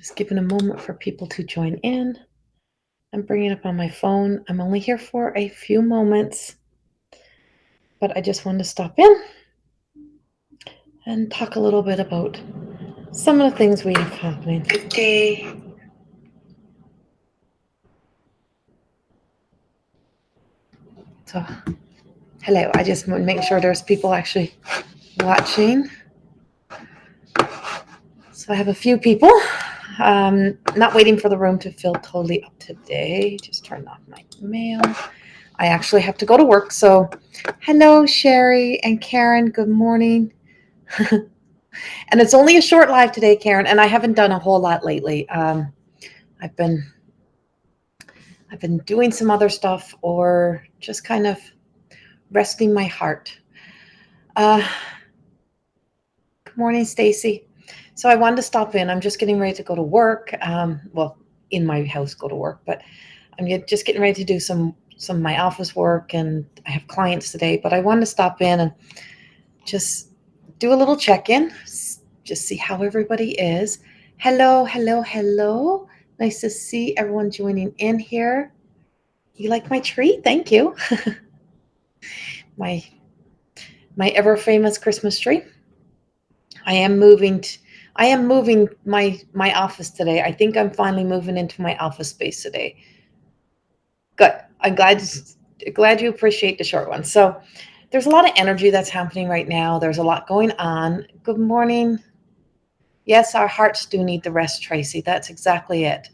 Just giving a moment for people to join in. I'm bringing it up on my phone. I'm only here for a few moments, but I just wanted to stop in and talk a little bit about some of the things we have happening today. So, hello. I just want to make sure there's people actually watching. So I have a few people. Not waiting for the room to fill totally up today. Just turned off my mail. I actually have to go to work. So, hello, Sherry and Karen. Good morning. And it's only a short live today, Karen, and I haven't done a whole lot lately. I've been doing some other stuff or just kind of resting my heart. Good morning, Stacy. So I wanted to stop in. I'm just getting ready to go to work. Well, in my house, go to work, but I'm just getting ready to do some of my office work, and I have clients today. But I wanted to stop in and just do a little check-in, just see how everybody is. Hello, hello, hello. Nice to see everyone joining in here. You like my tree? Thank you. my ever famous Christmas tree. I am moving my office today. I think I'm finally moving into my office space today. Good. I'm glad you appreciate the short one. So there's a lot of energy that's happening right now. There's a lot going on. Good morning. Yes, our hearts do need the rest, Tracy. That's exactly it.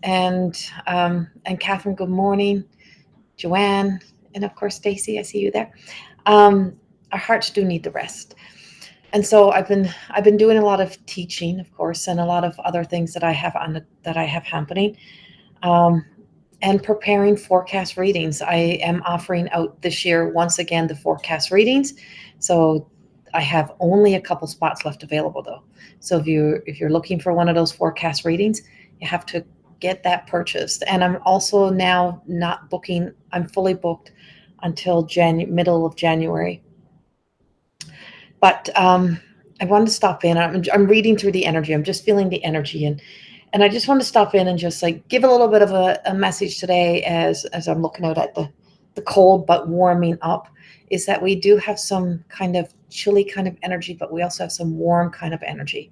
And Catherine, good morning. Joanne, and of course, Stacy, I see you there. Our hearts do need the rest. And so I've been doing a lot of teaching, of course, and a lot of other things that I have happening, and preparing forecast readings. I am offering out this year once again the forecast readings. So I have only a couple spots left available though. So if you're looking for one of those forecast readings, you have to get that purchased. And I'm also now not booking. I'm fully booked until middle of January. But I wanted to stop in. I'm reading through the energy. I'm just feeling the energy, and I just want to stop in and just like give a little bit of a message today as I'm looking out at the cold but warming up, is that we do have some kind of chilly kind of energy, but we also have some warm kind of energy.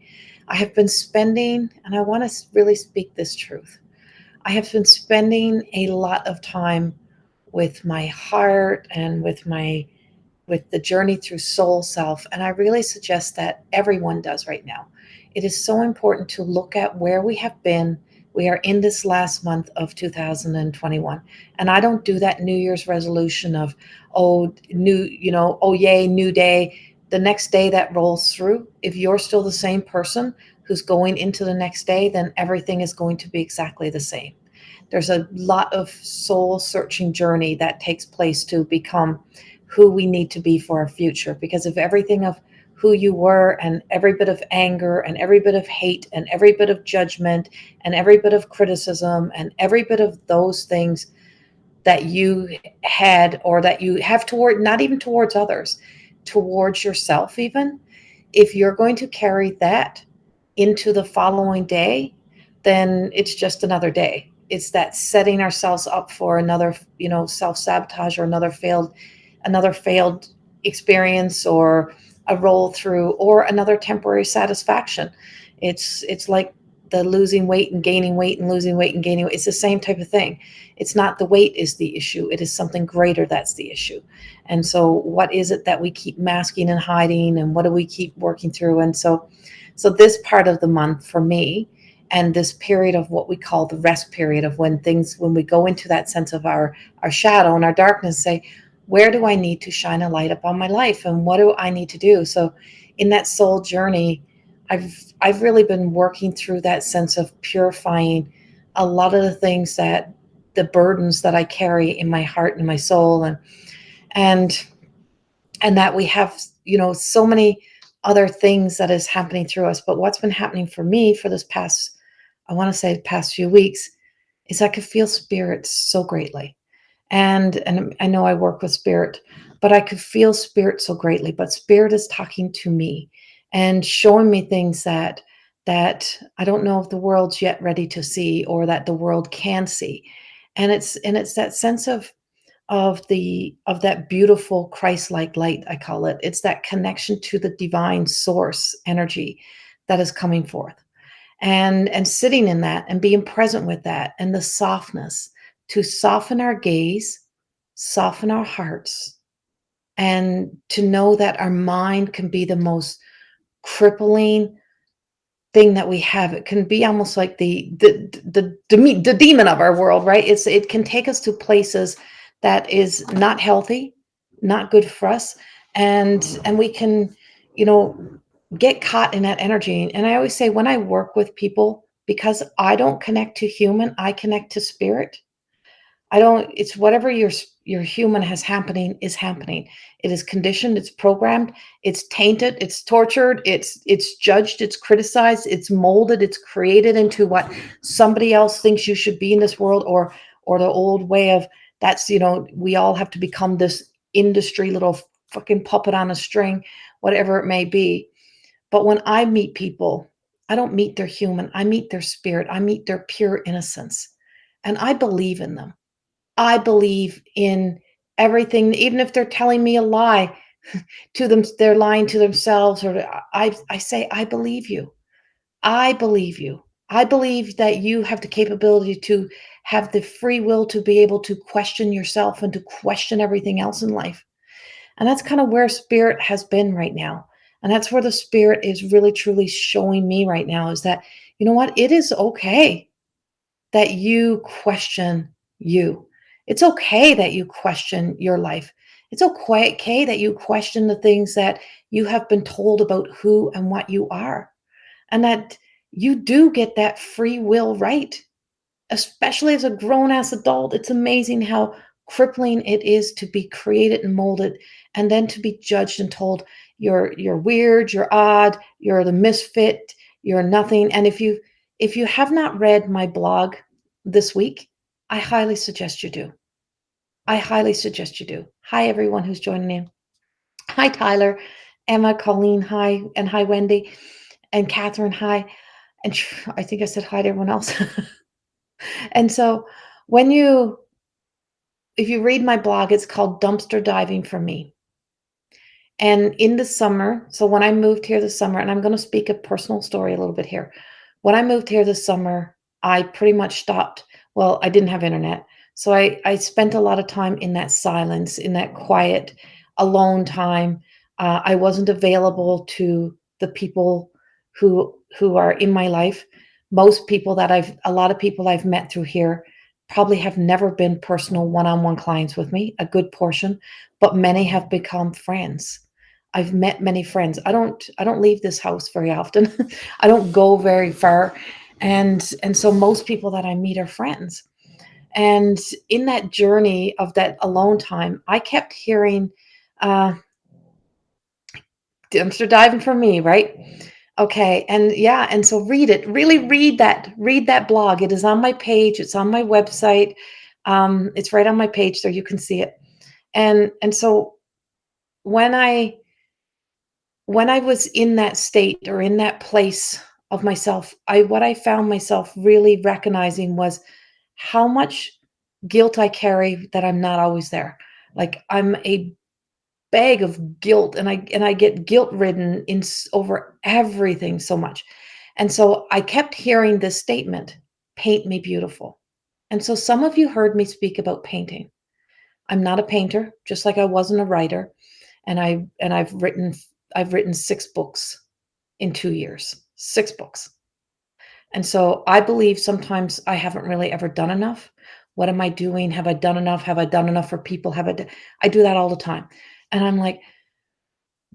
I have been spending, and I want to really speak this truth, I have been spending a lot of time with my heart and with the journey through soul self. And I really suggest that everyone does right now. It is so important to look at where we have been. We are in this last month of 2021. And I don't do that New Year's resolution of, oh yay, new day. The next day that rolls through, if you're still the same person who's going into the next day, then everything is going to be exactly the same. There's a lot of soul searching journey that takes place to become who we need to be for our future, because of everything of who you were, and every bit of anger and every bit of hate and every bit of judgment and every bit of criticism and every bit of those things that you had, or that you have toward, not even towards others, towards yourself even. If you're going to carry that into the following day, then it's just another day. It's that setting ourselves up for another, self-sabotage, or another failed experience, or a roll through, or another temporary satisfaction. It's like the losing weight and gaining weight and losing weight and gaining weight. It's the same type of thing. It's not the weight is the issue. It is something greater that's the issue. And so what is it that we keep masking and hiding, and what do we keep working through? And so this part of the month for me, and this period of what we call the rest period, of when we go into that sense of our shadow and our darkness, say, where do I need to shine a light up on my life, and what do I need to do? So in that soul journey, I've really been working through that sense of purifying a lot of the things, that the burdens that I carry in my heart and my soul, and that we have, so many other things that is happening through us. But what's been happening for me for this past, I want to say past few weeks, is I could feel spirit so greatly. And I know I work with spirit, but I could feel spirit so greatly. But spirit is talking to me and showing me things that that I don't know if the world's yet ready to see or that the world can see. And it's that sense of that beautiful Christ-like light, I call it. It's that connection to the divine source energy that is coming forth. And sitting in that and being present with that and the softness to soften our gaze, soften our hearts, and to know that our mind can be the most crippling thing that we have. It can be almost like the demon of our world, right? It can take us to places that is not healthy, not good for us, and we can, you know, get caught in that energy. And I always say when I work with people, because I don't connect to human, I connect to spirit. I don't, it's whatever your human has happening is happening. It is conditioned, it's programmed, it's tainted, it's tortured, it's judged, it's criticized, it's molded, it's created into what somebody else thinks you should be in this world, or the old way of that's, we all have to become this industry little fucking puppet on a string, whatever it may be. But when I meet people, I don't meet their human, I meet their spirit, I meet their pure innocence. And I believe in them. I believe in everything, even if they're telling me a lie to them, they're lying to themselves, or I say, I believe you. I believe you. I believe that you have the capability to have the free will to be able to question yourself and to question everything else in life. And that's kind of where spirit has been right now. And that's where the spirit is really truly showing me right now is that, you know what? It is okay that you question you. It's okay that you question your life. It's okay that you question the things that you have been told about who and what you are, and that you do get that free will right, especially as a grown ass adult. It's amazing how crippling it is to be created and molded and then to be judged and told you're weird, you're odd, you're the misfit, you're nothing. And if you have not read my blog this week, I highly suggest you do. I highly suggest you do. Hi everyone who's joining in. Hi Tyler, Emma, Colleen, hi, and hi Wendy, and Catherine, hi. And I think I said hi to everyone else. And so when you if you read my blog, it's called Dumpster Diving for Me. And in the summer, so when I moved here this summer, and I'm going to speak a personal story a little bit here. When I moved here this summer, I pretty much stopped. Well, I didn't have internet. So I spent a lot of time in that silence, in that quiet, alone time. I wasn't available to the people who are in my life. A lot of people I've met through here probably have never been personal one-on-one clients with me, a good portion, but many have become friends. I've met many friends. I don't leave this house very often. I don't go very far. And so most people that I meet are friends. And in that journey of that alone time, I kept hearing uh dumpster diving for me, right? Okay. And yeah, and so read it. Really read that blog. It is on my page, it's on my website. It's right on my page there. You can see it. And so when I when I was in that state or in that place of myself, what I found myself really recognizing was how much guilt I carry that I'm not always there. Like I'm a bag of guilt, and I get guilt ridden over everything so much. And so I kept hearing this statement, paint me beautiful. And so some of you heard me speak about painting. I'm not a painter, just like I wasn't a writer. And I've written 6 books in 2 years. 6 books. And so I believe sometimes I haven't really ever done enough. What am I doing? Have I done enough? Have I done enough for people? I do that all the time. And I'm like,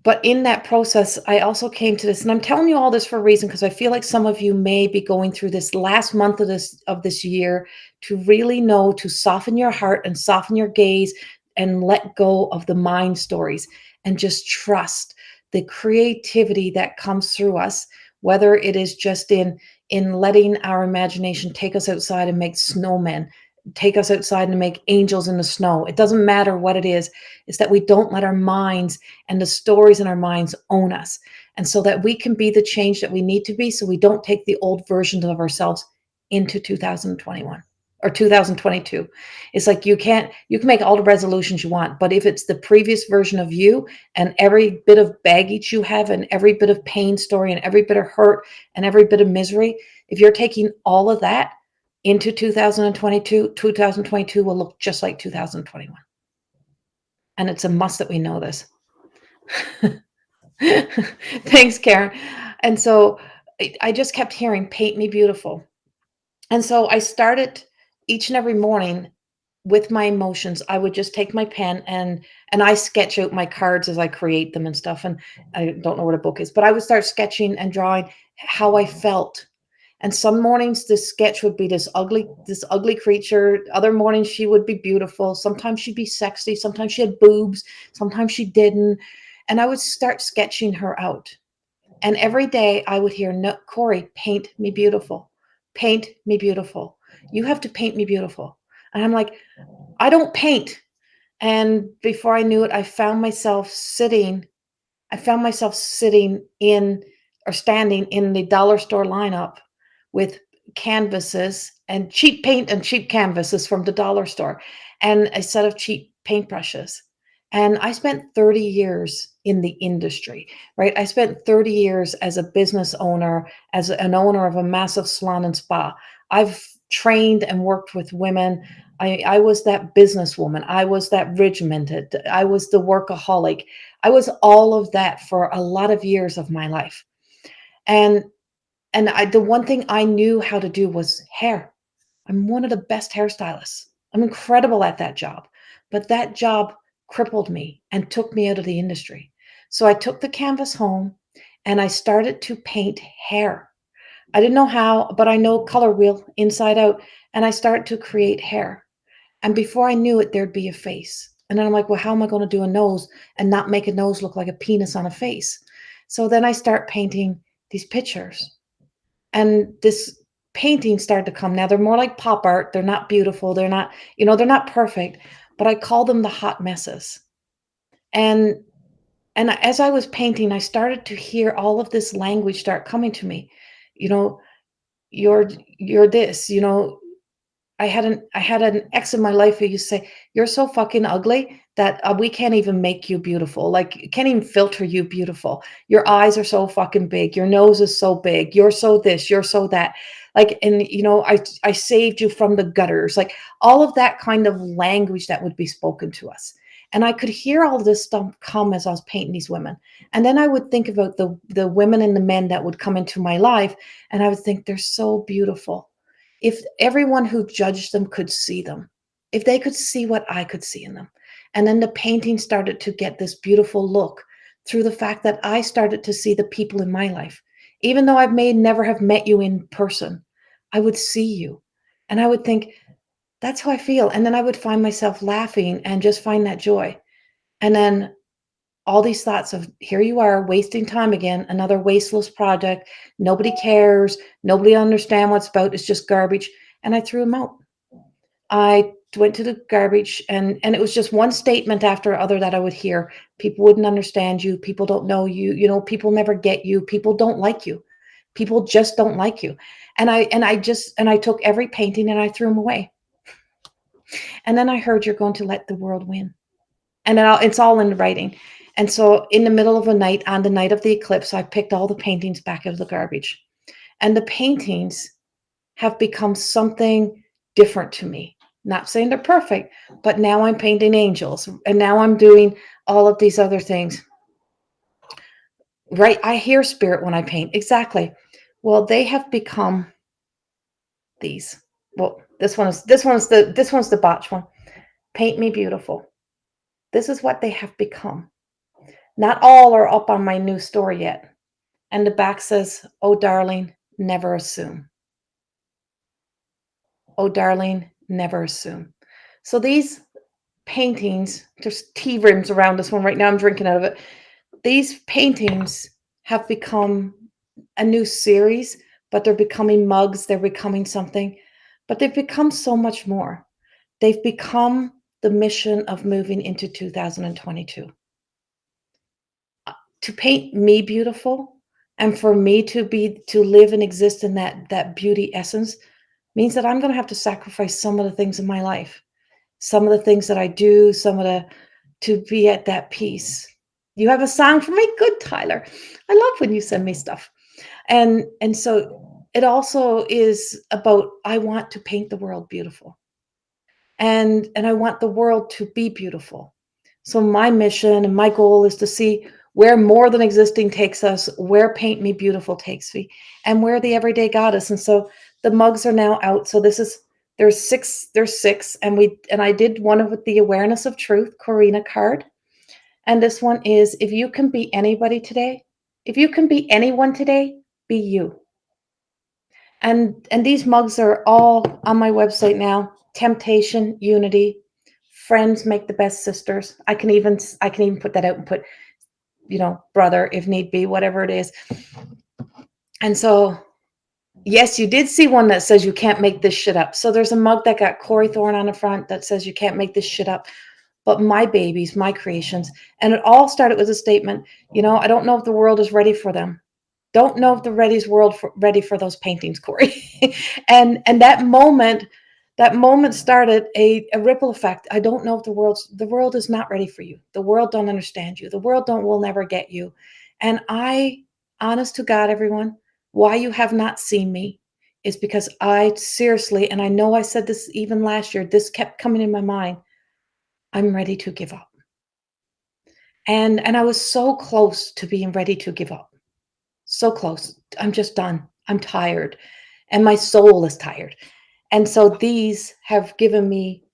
but in that process, I also came to this, and I'm telling you all this for a reason, because I feel like some of you may be going through this last month of this year to really know to soften your heart and soften your gaze and let go of the mind stories and just trust the creativity that comes through us, whether it is just in letting our imagination take us outside and make snowmen, take us outside and make angels in the snow. It doesn't matter what it is. It's that we don't let our minds and the stories in our minds own us. and so that we can be the change that we need to be, so we don't take the old versions of ourselves into 2021 or 2022. It's like you can make all the resolutions you want, but if it's the previous version of you and every bit of baggage you have and every bit of pain story and every bit of hurt and every bit of misery, if you're taking all of that into 2022, 2022 will look just like 2021. And it's a must that we know this. Thanks, Karen. And so I just kept hearing, paint me beautiful. And so I started each and every morning with my emotions. I would just take my pen and I sketch out my cards as I create them and stuff. And I don't know what a book is, but I would start sketching and drawing how I felt. And some mornings this sketch would be this ugly creature. Other mornings she would be beautiful. Sometimes she'd be sexy. Sometimes she had boobs. Sometimes she didn't. And I would start sketching her out. And every day I would hear, no, Corrie, paint me beautiful. Paint me beautiful. You have to paint me beautiful. And I'm like, I don't paint. And before I knew it, I found myself sitting in or standing in the dollar store lineup with canvases and cheap paint and cheap canvases from the dollar store and a set of cheap paintbrushes. And I spent 30 years in the industry, right? I spent 30 years as a business owner, as an owner of a massive salon and spa. I've trained and worked with women. I was that businesswoman. I was that regimented. I was the workaholic. I was all of that for a lot of years of my life. And the one thing I knew how to do was hair. I'm one of the best hairstylists. I'm incredible at that job. But that job crippled me and took me out of the industry. So I took the canvas home and I started to paint hair. I didn't know how, but I know color wheel inside out. And I started to create hair. And before I knew it, there'd be a face. And then I'm like, well, how am I going to do a nose and not make a nose look like a penis on a face? So then I start painting these pictures. And this painting started to come. Now they're more like pop art. They're not beautiful. They're not, they're not perfect, but I call them the hot messes. And as I was painting, I started to hear all of this language start coming to me. You know, you're you're this, I had an ex in my life who used to say, "You're so fucking ugly that we can't even make you beautiful. Like, can't even filter you beautiful. Your eyes are so fucking big. Your nose is so big. You're so this. You're so that. Like, and I saved you from the gutters. Like all of that kind of language that would be spoken to us." And I could hear all this stuff come as I was painting these women. And then I would think about the women and the men that would come into my life, and I would think they're so beautiful. If everyone who judged them could see them, if they could see what I could see in them. And then the painting started to get this beautiful look through the fact that I started to see the people in my life. Even though I may never have met you in person, I would see you and I would think, that's how I feel. And then I would find myself laughing and just find that joy. And then all these thoughts of, here you are wasting time again, another wasteless project. Nobody cares. Nobody understand what's about. It's just garbage. And I threw them out. I went to the garbage and it was just one statement after other that I would hear. People wouldn't understand you. People don't know you. People never get you. People don't like you. People just don't like you. And I took every painting and I threw them away. And then I heard, you're going to let the world win. And then it's all in writing. And so in the middle of a night, on the night of the eclipse, I picked all the paintings back out of the garbage. And the paintings have become something different to me. Not saying they're perfect, but now I'm painting angels. And now I'm doing all of these other things. Right? I hear spirit when I paint. Exactly. Well, they have become these. Well, this one's the botch one. Paint me beautiful. This is what they have become. Not all are up on my new store yet. And the back says, "Oh, darling, never assume. Oh, darling, never assume." So these paintings, there's tea rims around this one right now. I'm drinking out of it. These paintings have become a new series, but they're becoming mugs. They're becoming something, but they've become so much more. They've become the mission of moving into 2022. to paint me beautiful and for me to live and exist in that beauty essence means that I'm going to have to sacrifice some of the things in my life, some of the things that I do, some of the to be at that peace. You have a song for me? Good, Tyler. I love when you send me stuff. And so it also is about I want to paint the world beautiful. And I want the world to be beautiful. So my mission and my goal is to see where more than existing takes us, where Paint Me Beautiful takes me, and where the everyday got us. And so the mugs are now out. So this is there's six, and I did one of with the awareness of truth, Corina card. And this one is if you can be anybody today, if you can be anyone today, be you. And these mugs are all on my website now. Temptation, unity, friends make the best sisters. I can even put that out and put, brother if need be, whatever it is. And so, yes, you did see one that says you can't make this shit up. So there's a mug that got Corrie Thorne on the front that says you can't make this shit up. But my babies, my creations, and it all started with a statement. I don't know if the world is ready for them. Don't know if the ready for those paintings, Corey. and that moment started a ripple effect. I don't know if the world is not ready for you. The world don't understand you. The world don't will never get you. And I, honest to God, everyone, why you have not seen me is because I seriously, and I know I said this even last year, this kept coming in my mind. I'm ready to give up. And I was so close to being ready to give up. So close. I'm just done. I'm tired. And my soul is tired. And so these have given me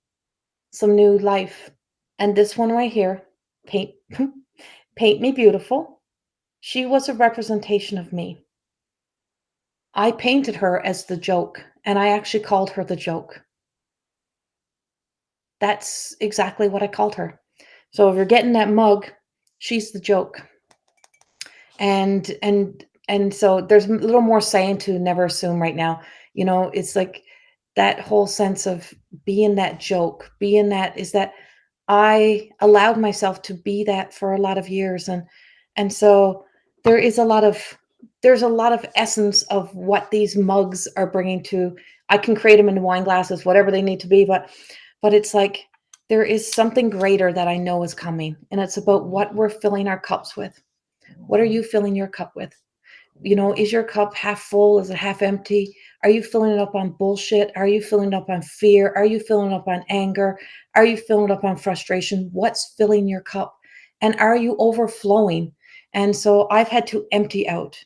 some new life. And this one right here, paint paint me beautiful. She was a representation of me. I painted her as the joke, and I actually called her the joke. That's exactly what I called her. So if you're getting that mug, she's the joke. And so there's a little more saying to never assume right now. It's like that whole sense of being that joke, being that is that I allowed myself to be that for a lot of years. And so there is there's a lot of essence of what these mugs are bringing to. I can create them into wine glasses, whatever they need to be, but it's like there is something greater that I know is coming, and it's about what we're filling our cups with. What are you filling your cup with? Is your cup half full? Is it half empty? Are you filling it up on bullshit? Are you filling it up on fear? Are you filling it up on anger? Are you filling it up on frustration? What's filling your cup? And are you overflowing? And so I've had to empty out,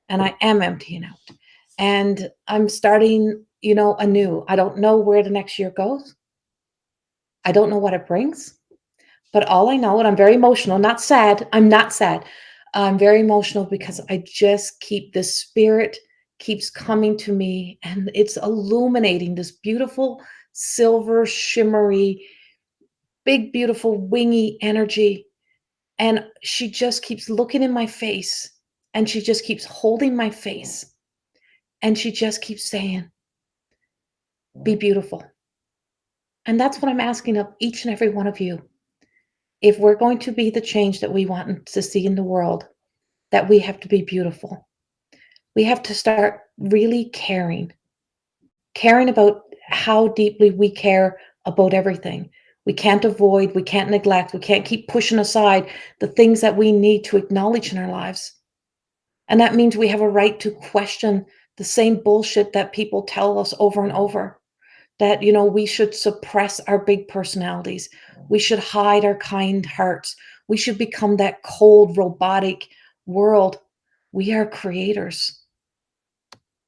and I am emptying out. And I'm starting, anew. I don't know where the next year goes. I don't know what it brings. But all I know, and I'm very emotional, not sad. I'm not sad. I'm very emotional because I just the spirit keeps coming to me and it's illuminating this beautiful silver shimmery, big, beautiful wingy energy. And she just keeps looking in my face and she just keeps holding my face and she just keeps saying, be beautiful. And that's what I'm asking of each and every one of you. If we're going to be the change that we want to see in the world, that we have to be beautiful. We have to start really caring about how deeply we care about everything. We can't avoid, we can't neglect, we can't keep pushing aside the things that we need to acknowledge in our lives. And that means we have a right to question the same bullshit that people tell us over and over. That, we should suppress our big personalities. We should hide our kind hearts. We should become that cold, robotic world. We are creators.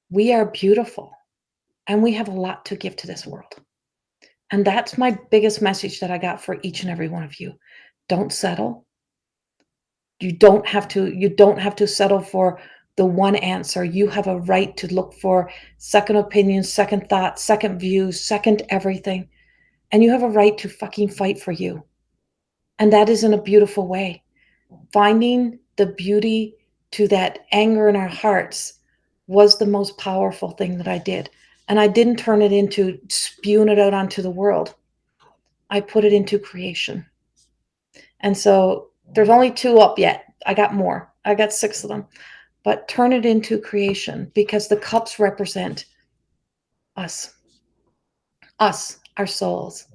We are beautiful. And we have a lot to give to this world. And that's my biggest message that I got for each and every one of you. Don't settle. You don't have to settle for the one answer. You have a right to look for second opinions, second thoughts, second views, second everything. And you have a right to fucking fight for you. And that is in a beautiful way. Finding the beauty to that anger in our hearts was the most powerful thing that I did. And I didn't turn it into spewing it out onto the world. I put it into creation. And so there's only two up yet. I got more. I got 6 of them. But turn it into creation, because the cups represent us, our souls.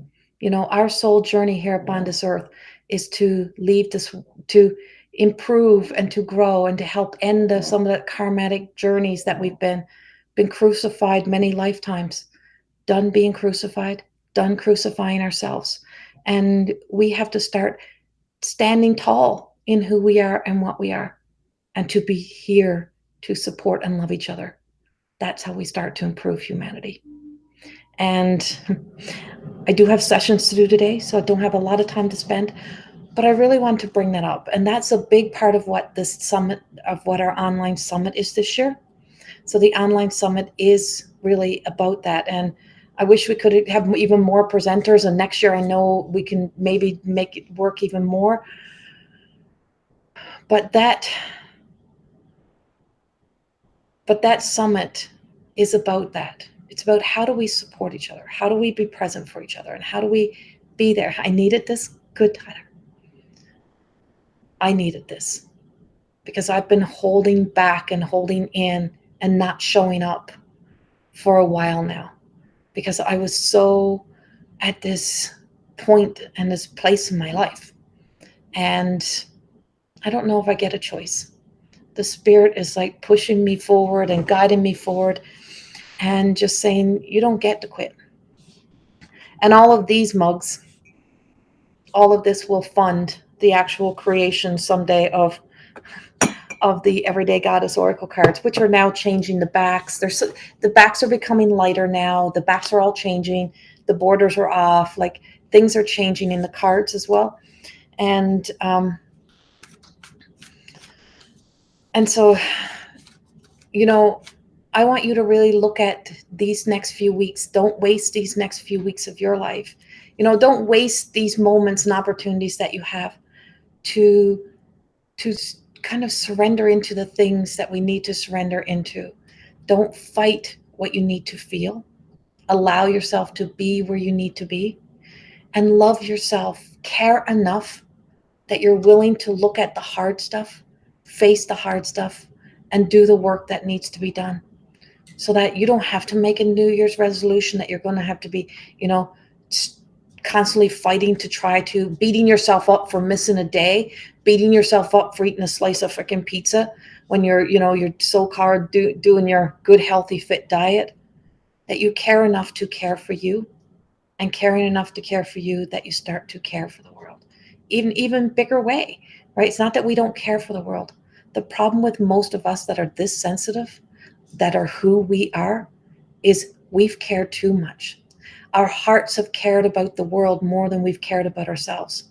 Our soul journey here upon this earth is to leave this, to improve and to grow and to help end some of the karmatic journeys that we've been crucified many lifetimes, done being crucified, done crucifying ourselves. And we have to start standing tall in who we are and what we are, and to be here to support and love each other. That's how we start to improve humanity. And I do have sessions to do today, so I don't have a lot of time to spend, but I really want to bring that up. And that's a big part of what this summit, of what our online summit is this year. So the online summit is really about that. And I wish we could have even more presenters. And next year, I know we can maybe make it work even more. But that summit is about that. It's about, how do we support each other? How do we be present for each other? And how do we be there? I needed this. Good, Tyler. I needed this because I've been holding back and holding in and not showing up for a while now, because I was so at this point and this place in my life. And I don't know if I get a choice. The spirit is like pushing me forward and guiding me forward and just saying, you don't get to quit. And all of these mugs, all of this will fund the actual creation someday of the Everyday Goddess Oracle cards, which are now changing the backs. The backs are becoming lighter now. The backs are all changing. The borders are off. Like, things are changing in the cards as well. And so, I want you to really look at these next few weeks. Don't waste these next few weeks of your life. Don't waste these moments and opportunities that you have to kind of surrender into the things that we need to surrender into. Don't fight what you need to feel. Allow yourself to be where you need to be, and love yourself. Care enough that you're willing to look at the hard stuff, face the hard stuff, and do the work that needs to be done, so that you don't have to make a New Year's resolution that you're going to have to be, constantly fighting to try to, beating yourself up for missing a day, beating yourself up for eating a slice of freaking pizza when you're so-called doing your good, healthy, fit diet. That you care enough to care for you, and caring enough to care for you that you start to care for the world, even bigger way, right? It's not that we don't care for the world. The problem with most of us that are this sensitive, that are who we are, is we've cared too much. Our hearts have cared about the world more than we've cared about ourselves.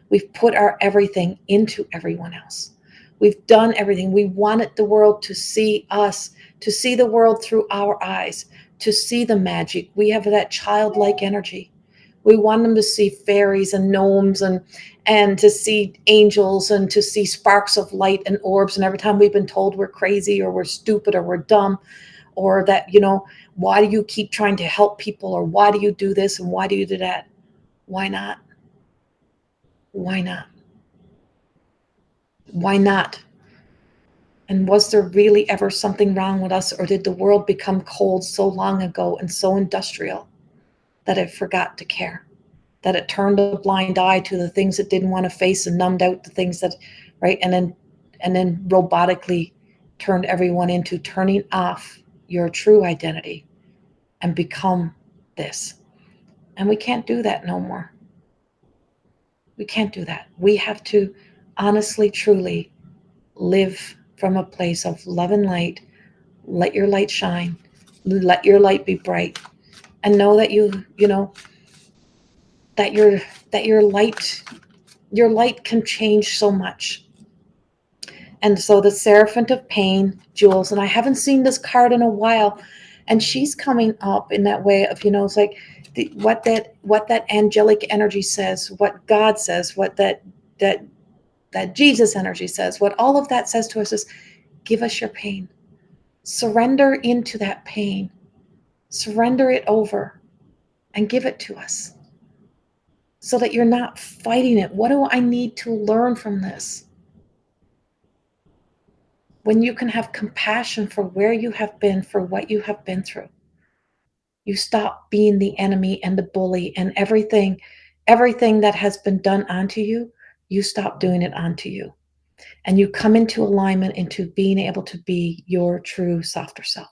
We've put our everything into everyone else. We've done everything. We wanted the world to see us, to see the world through our eyes, to see the magic. We have that childlike energy. We want them to see fairies and gnomes and to see angels and to see sparks of light and orbs. And every time we've been told we're crazy or we're stupid or we're dumb, or that, why do you keep trying to help people, or why do you do this and why do you do that? Why not? Why not? Why not? And was there really ever something wrong with us, or did the world become cold so long ago and so industrial that it forgot to care? That it turned a blind eye to the things it didn't want to face and numbed out the things that, right? And then robotically turned everyone into turning off your true identity and become this. And we can't do that no more. We can't do that. We have to honestly, truly live from a place of love and light. Let your light shine. Let your light be bright. And know that that your light can change so much. And so the Seraphant of Pain, Jules, and I haven't seen this card in a while, and she's coming up in that way of, it's like what that angelic energy says, what God says, what that Jesus energy says, what all of that says to us is, give us your pain. Surrender into that pain. Surrender it over and give it to us, so that you're not fighting it. What do I need to learn from this? when you can have compassion for where you have been, for what you have been through, you stop being the enemy and the bully and everything that has been done onto you, you stop doing it onto you. And you come into alignment into being able to be your true softer self.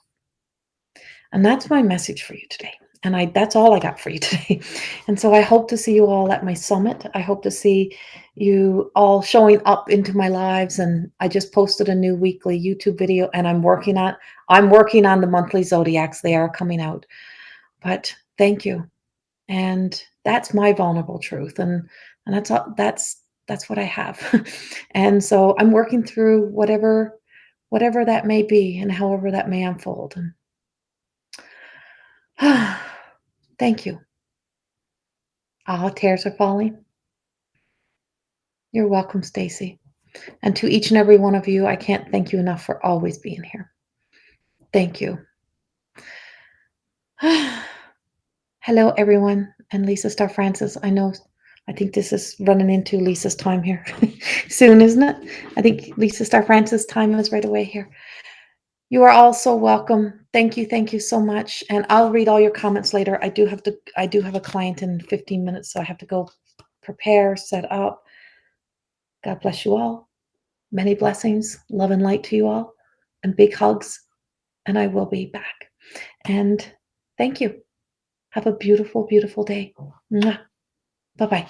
And that's my message for you today. And that's all I got for you today. And so I hope to see you all at my summit. I hope to see you all showing up into my lives. And I just posted a new weekly YouTube video, and I'm working on the monthly zodiacs. They are coming out. But thank you. And that's my vulnerable truth. And that's what I have. And so I'm working through whatever that may be and however that may unfold. And thank you. Ah, tears are falling. You're welcome, Stacy. And to each and every one of you, I can't thank you enough for always being here. Thank you. Hello, everyone. And Lisa Star Francis. I think this is running into Lisa's time here soon, isn't it? I think Lisa Star Francis' time is right away here. You are all so welcome. Thank you so much. And I'll read all your comments later. I do have a client in 15 minutes, so I have to go prepare, set up. God bless you all. Many blessings, love and light to you all, and big hugs. And I will be back. And thank you. Have a beautiful, beautiful day. Bye bye.